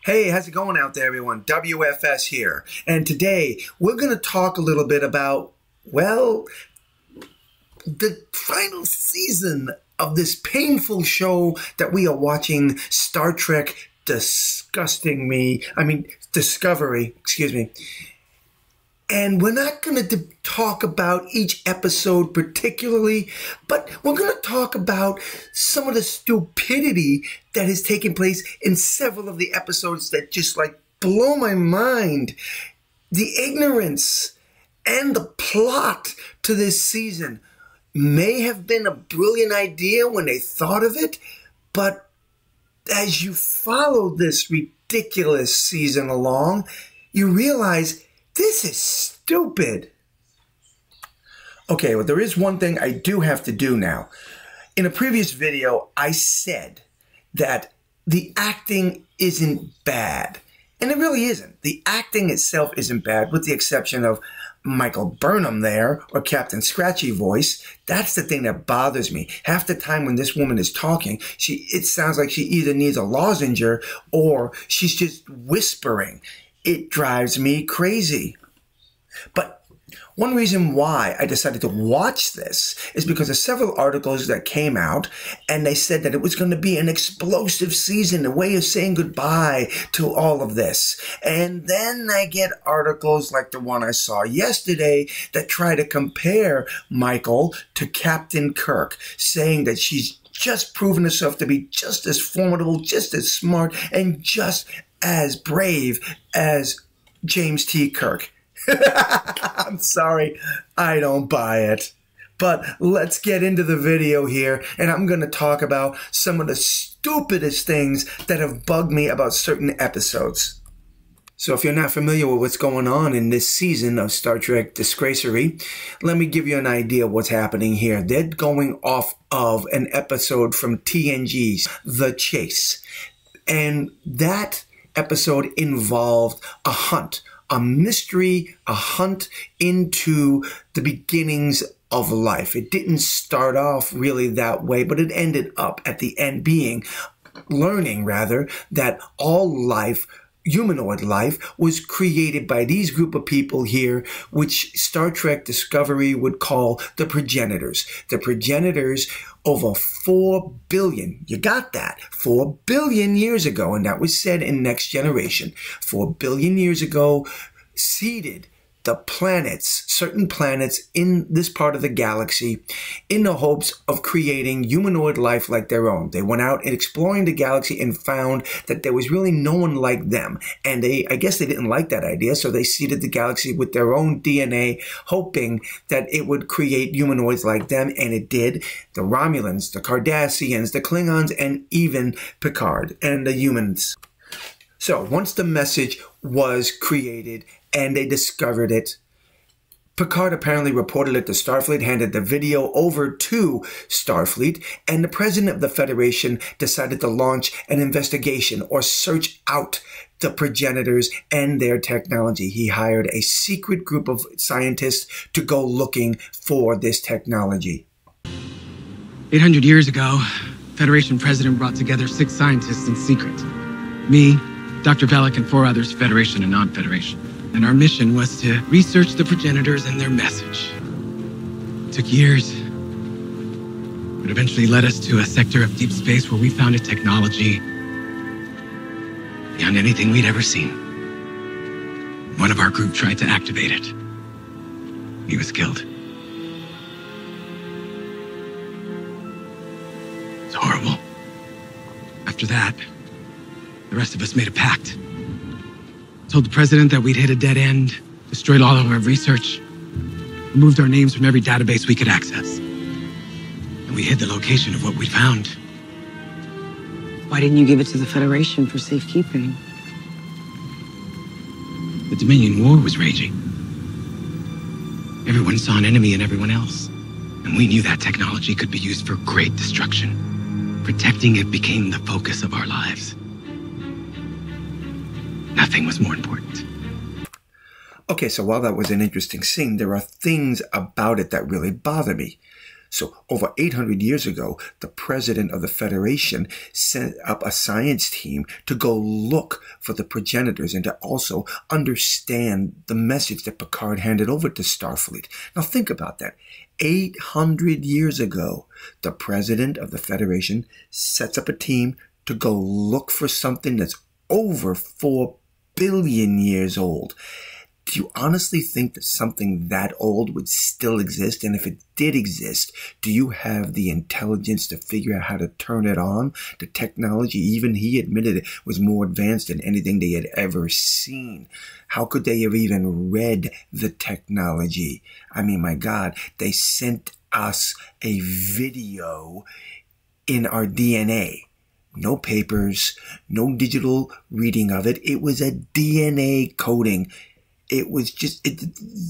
Hey, how's it going out there, everyone? W.F.S here. And today, we're going to talk a little bit about, well, the final season of this painful show that we are watching, Star Trek Discovery, excuse me. And we're not going to talk about each episode particularly, but we're going to talk about some of the stupidity that has taken place in several of the episodes that just like blow my mind. The ignorance and the plot to this season may have been a brilliant idea when they thought of it, but as you follow this ridiculous season along, you realize this is stupid. Okay, well, there is one thing I do have to do now. In a previous video, I said that the acting isn't bad. And it really isn't. The acting itself isn't bad, with the exception of Michael Burnham there, or Captain Scratchy voice. That's the thing that bothers me. Half the time when this woman is talking, it sounds like she either needs a lozenge or she's just whispering. It drives me crazy. But one reason why I decided to watch this is because of several articles that came out, and they said that it was going to be an explosive season, a way of saying goodbye to all of this. And then I get articles like the one I saw yesterday that try to compare Michael to Captain Kirk, saying that she's just proven herself to be just as formidable, just as smart, and just as brave as James T. Kirk. I'm sorry, I don't buy it. But let's get into the video here, and I'm going to talk about some of the stupidest things that have bugged me about certain episodes. So if you're not familiar with what's going on in this season of Star Trek Disgracery, let me give you an idea of what's happening here. They're going off of an episode from TNG's The Chase. And that episode involved a hunt, a mystery, a hunt into the beginnings of life. It didn't start off really that way, but it ended up at the end learning that all life, humanoid life, was created by these group of people here, which Star Trek Discovery would call the progenitors. The progenitors over 4 billion, you got that, 4 billion years ago, and that was said in Next Generation, 4 billion years ago, seeded the planets, certain planets in this part of the galaxy, in the hopes of creating humanoid life like their own. They went out and exploring the galaxy and found that there was really no one like them. And I guess they didn't like that idea, so they seeded the galaxy with their own DNA, hoping that it would create humanoids like them, and it did. The Romulans, the Cardassians, the Klingons, and even Picard and the humans. So once the message was created and they discovered it, Picard apparently reported it to Starfleet, handed the video over to Starfleet, and the president of the Federation decided to launch an investigation or search out the progenitors and their technology. He hired a secret group of scientists to go looking for this technology. 800 years ago, Federation president brought together 6 scientists in secret. Me, Dr. Bellick, and 4 others, Federation and non-Federation. And our mission was to research the progenitors and their message. It took years, but eventually led us to a sector of deep space where we found a technology beyond anything we'd ever seen. One of our group tried to activate it. He was killed. It's horrible. After that, the rest of us made a pact. Told the president that we'd hit a dead end, destroyed all of our research, removed our names from every database we could access. And we hid the location of what we found. Why didn't you give it to the Federation for safekeeping? The Dominion War was raging. Everyone saw an enemy in everyone else. And we knew that technology could be used for great destruction. Protecting it became the focus of our lives. Nothing was more important. Okay, so while that was an interesting scene, there are things about it that really bother me. So over 800 years ago, the president of the Federation set up a science team to go look for the progenitors and to also understand the message that Picard handed over to Starfleet. Now think about that. 800 years ago, the president of the Federation sets up a team to go look for something that's over 4 billion years old. Do you honestly think that something that old would still exist? And if it did exist, do you have the intelligence to figure out how to turn it on? The technology, even he admitted it, was more advanced than anything they had ever seen. How could they have even read the technology? I mean, my God, they sent us a video in our DNA. No papers, no digital reading of it. It was a DNA coding. It was just,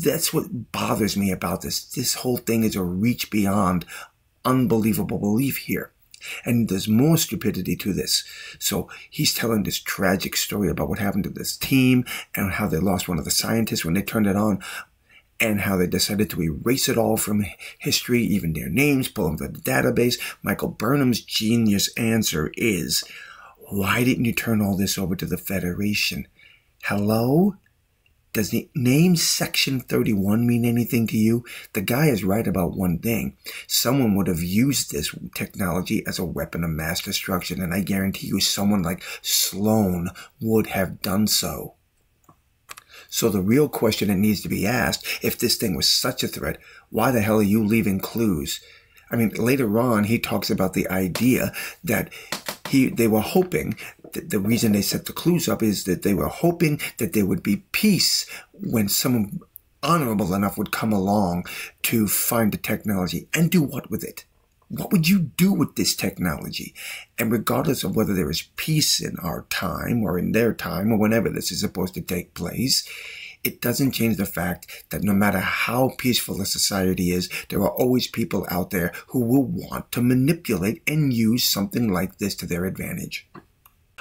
that's what bothers me about this. This whole thing is a reach beyond unbelievable belief here. And there's more stupidity to this. So he's telling this tragic story about what happened to this team and how they lost one of the scientists when they turned it on, and how they decided to erase it all from history, even their names, pull them from the database. Michael Burnham's genius answer is, why didn't you turn all this over to the Federation? Hello? Does the name Section 31 mean anything to you? The guy is right about one thing. Someone would have used this technology as a weapon of mass destruction, and I guarantee you someone like Sloan would have done so. So the real question that needs to be asked, if this thing was such a threat, why the hell are you leaving clues? I mean, later on, he talks about the idea that they were hoping, the reason they set the clues up is that they were hoping that there would be peace when someone honorable enough would come along to find the technology. And do what with it? What would you do with this technology? And regardless of whether there is peace in our time or in their time or whenever this is supposed to take place, it doesn't change the fact that no matter how peaceful a society is, there are always people out there who will want to manipulate and use something like this to their advantage.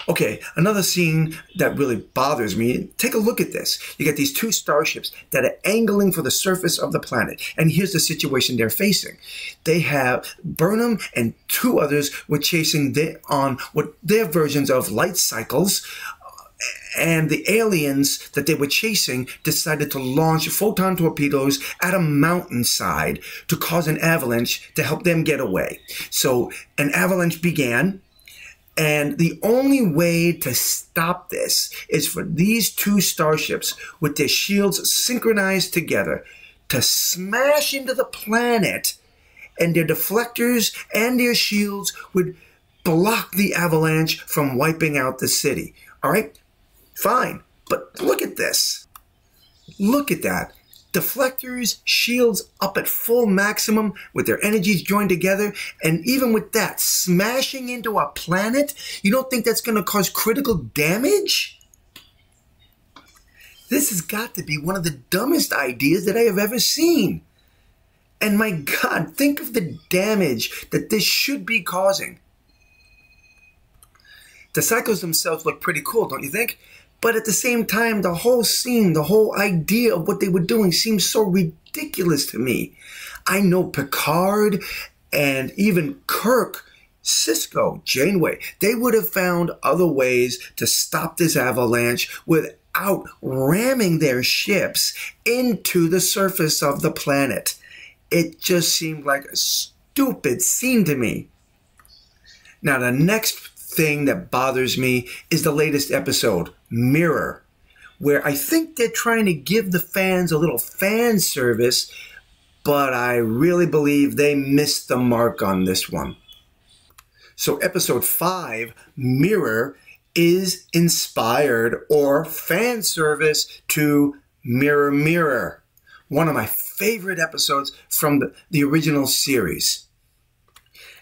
Okay, another scene that really bothers me, take a look at this. You get these two starships that are angling for the surface of the planet. And here's the situation they're facing. They have Burnham and two others were chasing on what their versions of light cycles. And the aliens that they were chasing decided to launch photon torpedoes at a mountainside to cause an avalanche to help them get away. So an avalanche began. And the only way to stop this is for these two starships with their shields synchronized together to smash into the planet, and their deflectors and their shields would block the avalanche from wiping out the city. All right, fine. But look at this. Look at that. Deflectors, shields up at full maximum with their energies joined together. And even with that, smashing into a planet, you don't think that's going to cause critical damage? This has got to be one of the dumbest ideas that I have ever seen. And my God, think of the damage that this should be causing. The cycles themselves look pretty cool, don't you think? But at the same time, the whole scene, the whole idea of what they were doing seems so ridiculous to me. I know Picard and even Kirk, Cisco, Janeway, they would have found other ways to stop this avalanche without ramming their ships into the surface of the planet. It just seemed like a stupid scene to me. Now, the next thing that bothers me is the latest episode, Mirror, where I think they're trying to give the fans a little fan service, but I really believe they missed the mark on this one. So episode 5, Mirror, is inspired or fan service to Mirror Mirror, one of my favorite episodes from the original series.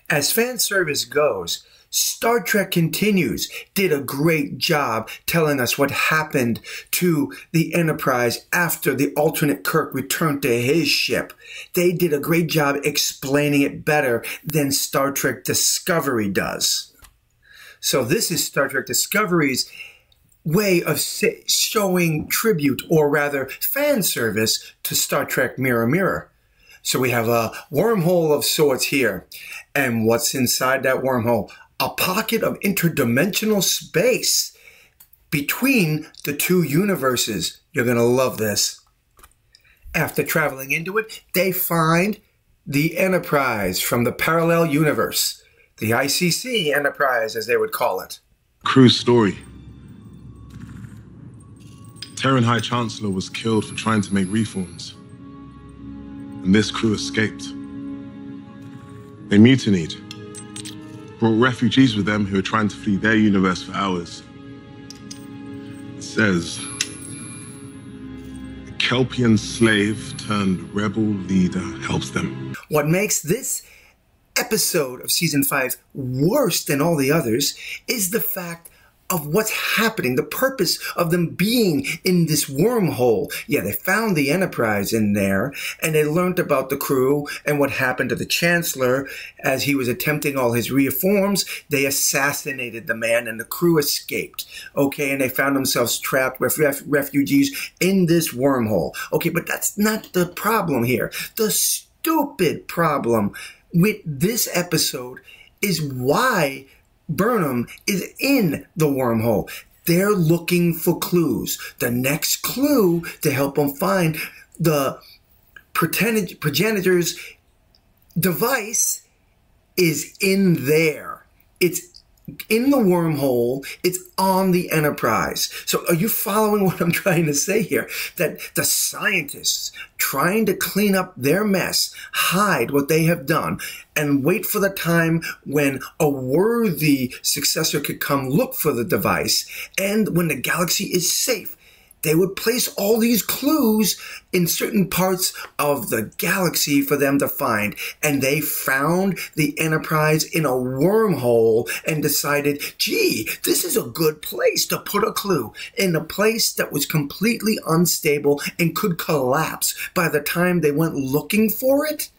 As fan service goes, Star Trek Continues did a great job telling us what happened to the Enterprise after the alternate Kirk returned to his ship. They did a great job explaining it better than Star Trek Discovery does. So this is Star Trek Discovery's way of showing tribute, or rather fan service, to Star Trek Mirror Mirror. So we have a wormhole of sorts here. And what's inside that wormhole? A pocket of interdimensional space between the two universes. You're going to love this. After traveling into it, they find the Enterprise from the parallel universe. The ICC Enterprise, as they would call it. Crew's story. Terran High Chancellor was killed for trying to make reforms. And this crew escaped. They mutinied, brought refugees with them who were trying to flee their universe for hours. It says, a Kelpian slave turned rebel leader helps them. What makes this episode of season 5 worse than all the others is the fact of what's happening, the purpose of them being in this wormhole. Yeah, they found the Enterprise in there, and they learned about the crew and what happened to the Chancellor as he was attempting all his reforms. They assassinated the man, and the crew escaped. Okay, and they found themselves trapped with refugees in this wormhole. Okay, but that's not the problem here. The stupid problem with this episode is why Burnham is in the wormhole. They're looking for clues. The next clue to help them find the progenitor's device is in there. It's in the wormhole. It's on the Enterprise. So are you following what I'm trying to say here? That the scientists trying to clean up their mess, hide what they have done, and wait for the time when a worthy successor could come look for the device, and when the galaxy is safe, they would place all these clues in certain parts of the galaxy for them to find. And they found the Enterprise in a wormhole and decided, gee, this is a good place to put a clue, in a place that was completely unstable and could collapse by the time they went looking for it.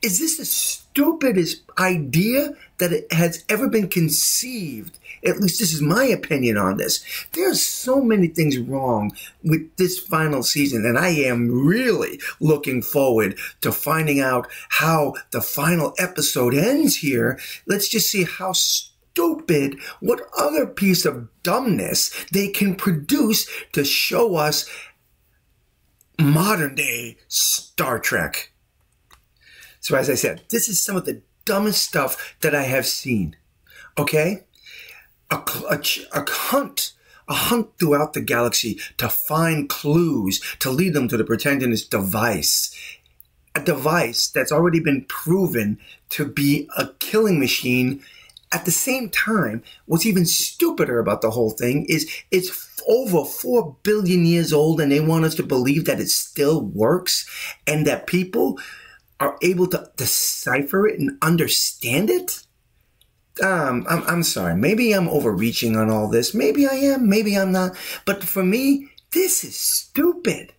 Is this the stupidest idea that it has ever been conceived? At least this is my opinion on this. There's so many things wrong with this final season, and I am really looking forward to finding out how the final episode ends here. Let's just see how stupid, what other piece of dumbness they can produce to show us modern day Star Trek. So as I said, this is some of the dumbest stuff that I have seen. Okay? A hunt throughout the galaxy to find clues to lead them to the protagonist's device. A device that's already been proven to be a killing machine. At the same time, what's even stupider about the whole thing is it's over 4 billion years old, and they want us to believe that it still works and that people are able to decipher it and understand it? I'm sorry. Maybe I'm overreaching on all this. Maybe I am. Maybe I'm not. But for me, this is stupid.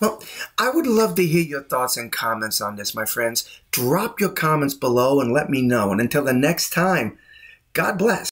Well, I would love to hear your thoughts and comments on this, my friends. Drop your comments below and let me know. And until the next time, God bless.